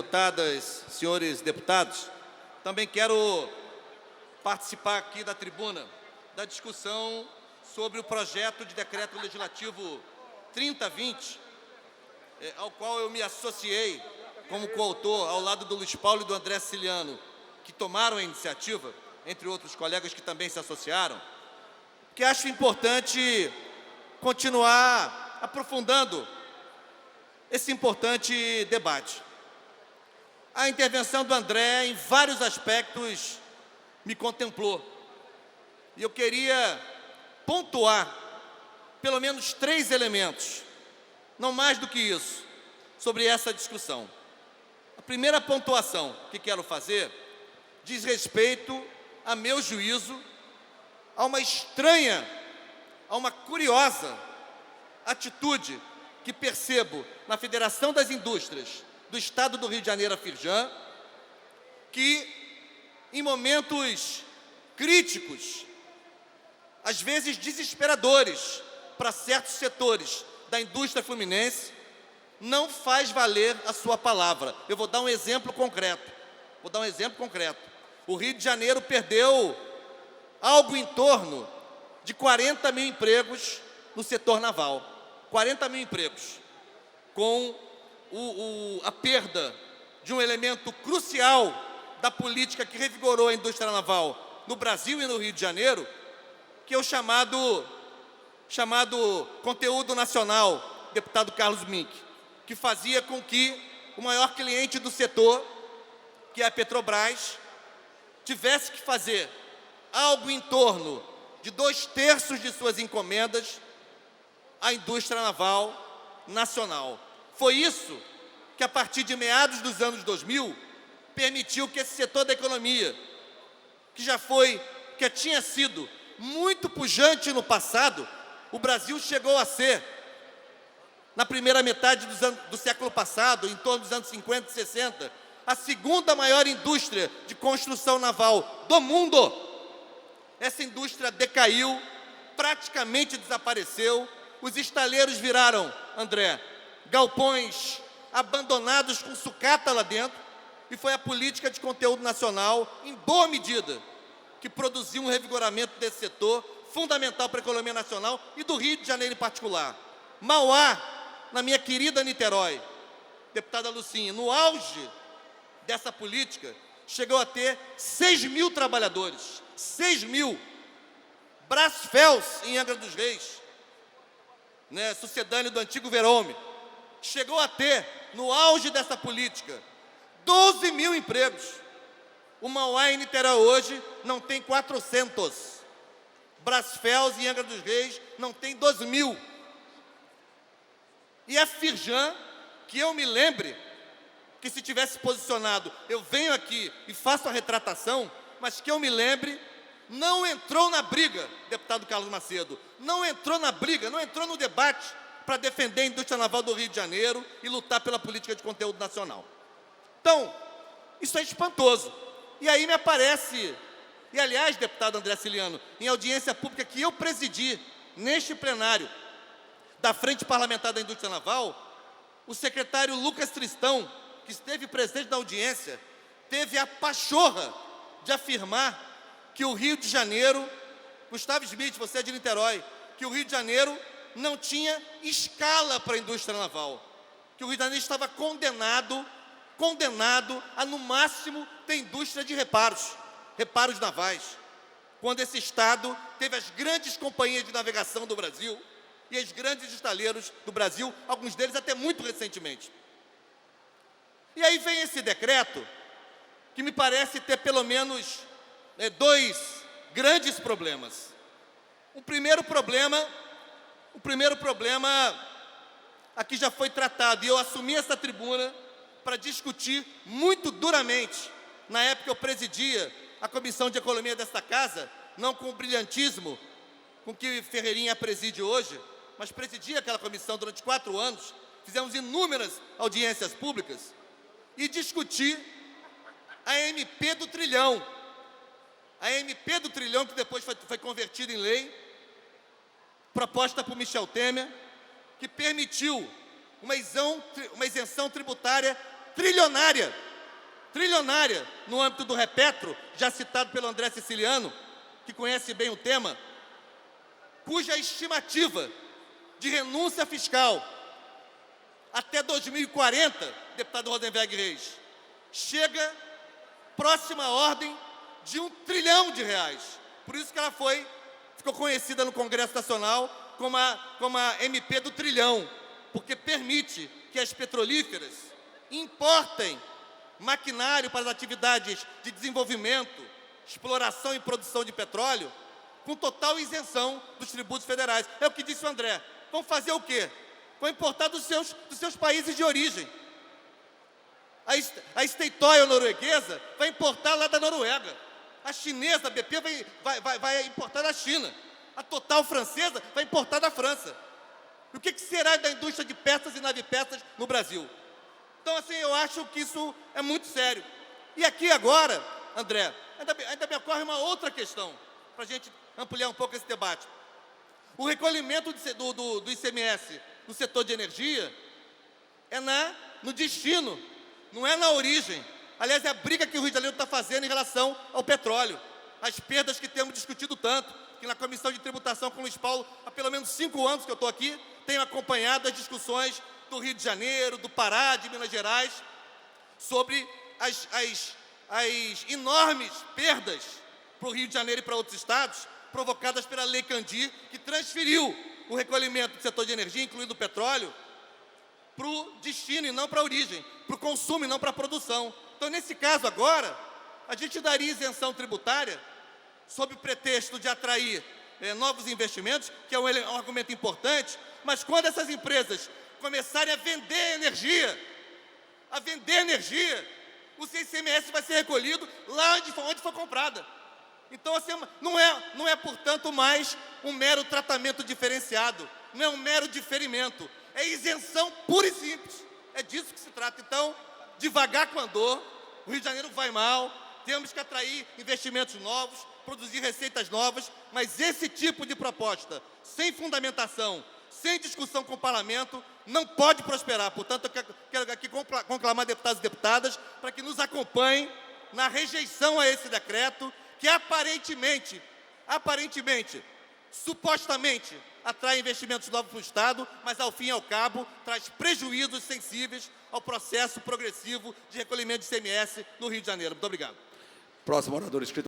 deputadas, senhores deputados, também quero participar aqui da tribuna da discussão sobre o projeto de decreto legislativo 3020, ao qual eu me associei como coautor ao lado do Luiz Paulo e do André Ciliano, que tomaram a iniciativa, entre outros colegas que também se associaram, que acho importante continuar aprofundando esse importante debate. A intervenção do André, em vários aspectos, me contemplou. E eu queria pontuar pelo menos 3 elementos, não mais do que isso, sobre essa discussão. A primeira pontuação que quero fazer diz respeito, a meu juízo, a uma estranha, a uma curiosa atitude que percebo na Federação das Indústrias do Estado do Rio de Janeiro, a Firjan, que em momentos críticos, às vezes desesperadores para certos setores da indústria fluminense, não faz valer a sua palavra. Eu vou dar um exemplo concreto. O Rio de Janeiro perdeu algo em torno de 40 mil empregos no setor naval. 40 mil empregos, com a perda de um elemento crucial da política que revigorou a indústria naval no Brasil e no Rio de Janeiro, que é o chamado conteúdo nacional, deputado Carlos Mink, que fazia com que o maior cliente do setor, que é a Petrobras, tivesse que fazer algo em torno de 2/3 de suas encomendas à indústria naval nacional. Foi isso que, a partir de meados dos anos 2000, permitiu que esse setor da economia, que tinha sido muito pujante no passado, o Brasil chegou a ser, na primeira metade do século passado, em torno dos anos 50 e 60, a segunda maior indústria de construção naval do mundo. Essa indústria decaiu, praticamente desapareceu. Os estaleiros viraram, André, galpões abandonados com sucata lá dentro, e foi a política de conteúdo nacional, em boa medida, que produziu um revigoramento desse setor, fundamental para a economia nacional e do Rio de Janeiro em particular. Mauá, na minha querida Niterói, deputada Lucinha, no auge dessa política, chegou a ter 6 mil trabalhadores. 6 mil. Brasfels, em Angra dos Reis, sucedâneo do antigo Verome, chegou a ter, no auge dessa política, 12 mil empregos. O Mauá em Niterói hoje não tem 400. Brasfels, em Angra dos Reis, não tem 12 mil. E a Firjan, que eu me lembre, que se tivesse posicionado, eu venho aqui e faço a retratação, mas que eu me lembre, não entrou na briga, deputado Carlos Macedo, não entrou na briga, não entrou no debate para defender a indústria naval do Rio de Janeiro e lutar pela política de conteúdo nacional. Então, isso é espantoso. E aí me aparece, e aliás, deputado André Ciliano, em audiência pública que eu presidi neste plenário da Frente Parlamentar da Indústria Naval, o secretário Lucas Tristão, que esteve presente na audiência, teve a pachorra de afirmar que o Rio de Janeiro, Gustavo Smith, você é de Niterói, que o Rio de Janeiro não tinha escala para a indústria naval, que o Rio de Janeiro estava condenado a, no máximo, ter indústria de reparos navais, quando esse Estado teve as grandes companhias de navegação do Brasil e os grandes estaleiros do Brasil, alguns deles até muito recentemente. E aí vem esse decreto, que me parece ter pelo menos 2 grandes problemas. O primeiro problema aqui já foi tratado, e eu assumi essa tribuna para discutir muito duramente. Na época eu presidia a Comissão de Economia desta casa, não com o brilhantismo com que Ferreirinha preside hoje, mas presidia aquela comissão durante 4 anos, fizemos inúmeras audiências públicas, e discutir a MP do trilhão. A MP do trilhão, que depois foi convertida em lei, proposta por Michel Temer, que permitiu uma isenção tributária trilionária, no âmbito do Repetro, já citado pelo André Siciliano, que conhece bem o tema, cuja estimativa de renúncia fiscal até 2040, deputado Rosenberg Reis, chega próxima à ordem de R$1 trilhão. Por isso que ela ficou conhecida no Congresso Nacional como a MP do trilhão, porque permite que as petrolíferas importem maquinário para as atividades de desenvolvimento, exploração e produção de petróleo, com total isenção dos tributos federais. É o que disse o André. Vão fazer o quê? Vão importar dos seus países de origem. A Statoil norueguesa vai importar lá da Noruega. A chinesa, a BP, vai importar da China. A Total francesa vai importar da França. E o que será da indústria de peças e navipeças no Brasil? Então, assim, eu acho que isso é muito sério. E aqui agora, André, ainda me ocorre uma outra questão, para a gente ampliar um pouco esse debate. O recolhimento do ICMS no setor de energia é no destino, não é na origem. Aliás, é a briga que o Rio de Janeiro está fazendo em relação ao petróleo. As perdas que temos discutido tanto, que na Comissão de Tributação com o Luiz Paulo, há pelo menos 5 anos que eu estou aqui, tenho acompanhado as discussões do Rio de Janeiro, do Pará, de Minas Gerais, sobre as enormes perdas para o Rio de Janeiro e para outros estados, provocadas pela Lei Candir, que transferiu o recolhimento do setor de energia, incluindo o petróleo, para o destino e não para a origem, para o consumo e não para a produção. Então, nesse caso agora, a gente daria isenção tributária sob o pretexto de atrair novos investimentos, que é um argumento importante, mas quando essas empresas começarem a vender energia, o ICMS vai ser recolhido lá onde for comprada. Então, assim, não é, portanto, mais um mero tratamento diferenciado, não é um mero diferimento, é isenção pura e simples. É disso que se trata. Então, devagar com andor, o Rio de Janeiro vai mal, temos que atrair investimentos novos, produzir receitas novas, mas esse tipo de proposta, sem fundamentação, sem discussão com o parlamento, não pode prosperar. Portanto, eu quero aqui conclamar deputados e deputadas para que nos acompanhem na rejeição a esse decreto, que aparentemente, supostamente, atrai investimentos novos para o Estado, mas, ao fim e ao cabo, traz prejuízos sensíveis ao processo progressivo de recolhimento de ICMS no Rio de Janeiro. Muito obrigado. Próximo orador inscrito.